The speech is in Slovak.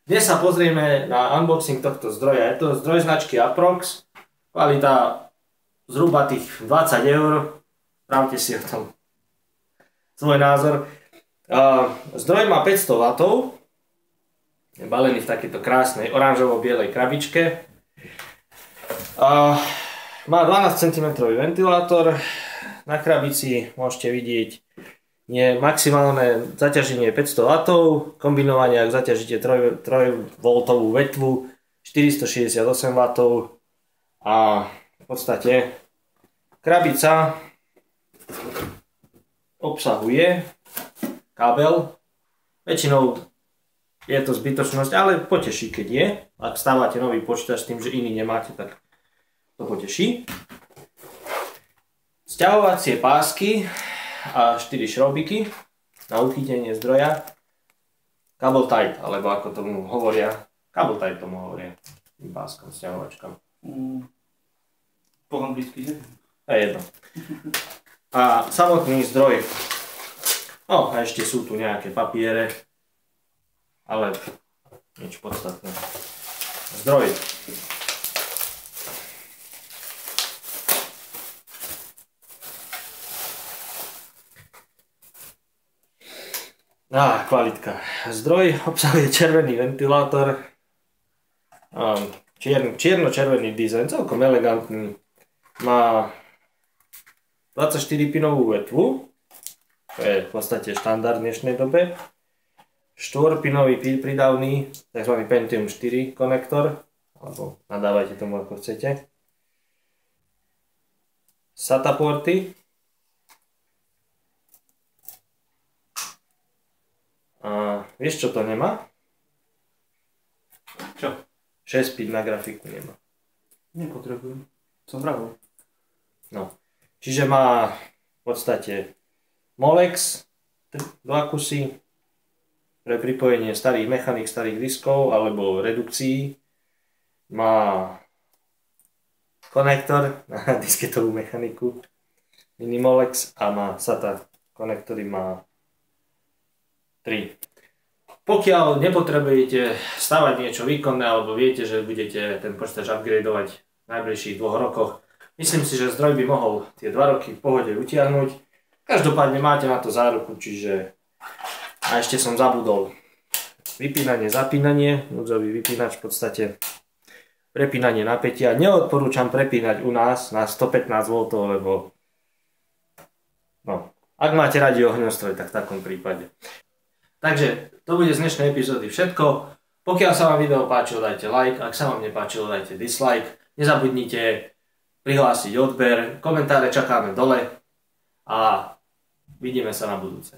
Dnes sa pozrieme na unboxing tohto zdroja. Je to zdroj značky Aprox. Kvalita zhruba tých 20 €. Pravte si o tom svoj názor. Zdroj má 500 W. Je balený v takejto krásnej oranžovo-bielej krabičke. Má 12 cm ventilátor. Na krabici môžete vidieť je maximálne zaťaženie 500 W, kombinovanie, ak zaťažíte 3V vetvu, 468 W a v podstate krabica obsahuje kábel. Väčšinou je to zbytočnosť, ale poteší, keď je. Ak stávate nový počítač s tým, že iný nemáte, tak to poteší. Sťahovacie pásky a 4 šrobiky na uchytenie zdroja. Cable tight, alebo ako tomu hovoria. Cable tight tomu hovoria. Tým páskom, sťahovačkám. Po anglicky, že? To je jedno. A samotný zdroj. No a ešte sú tu nejaké papiere. Ale nič podstatné. Zdroj. Kvalitka. Zdroj obsahuje červený ventilátor, čierno-červený dizajn, celkom elegantný. Má 24-pinovú vetvu, to je v podstate štandard v dnešnej dobe. 4-pinový prídavný, tzv. Pentium 4 konektor, alebo nadávajte tomu ako chcete. SATA porty. Vieš, čo to nemá? Čo? 6 na grafiku nemá. Nepotrebujem. Som vravel. No. Čiže má v podstate Molex, 2 kusy pre pripojenie starých mechaník, starých diskov alebo redukcií. Má konektor na disketovú mechaniku mini Molex a má SATA konektory, má 3. Pokiaľ nepotrebujete stavať niečo výkonné alebo viete, že budete ten počítač upgradeovať v najbližších 2 rokoch, myslím si, že zdroj by mohol tie 2 roky v pohode utiahnuť. Každopádne máte na to záruku, čiže a ešte som zabudol vypínanie, zapínanie, núdzový vypínač v podstate prepínanie napätia. Neodporúčam prepínať u nás na 115 V, lebo no, ak máte radi ohňostroj, tak v takom prípade. Takže to bude z dnešnej epizódy všetko. Pokiaľ sa vám video páčilo, dajte like, ak sa vám nepáčilo, dajte dislike. Nezabudnite prihlásiť odber, komentáre čakáme dole a vidíme sa na budúce.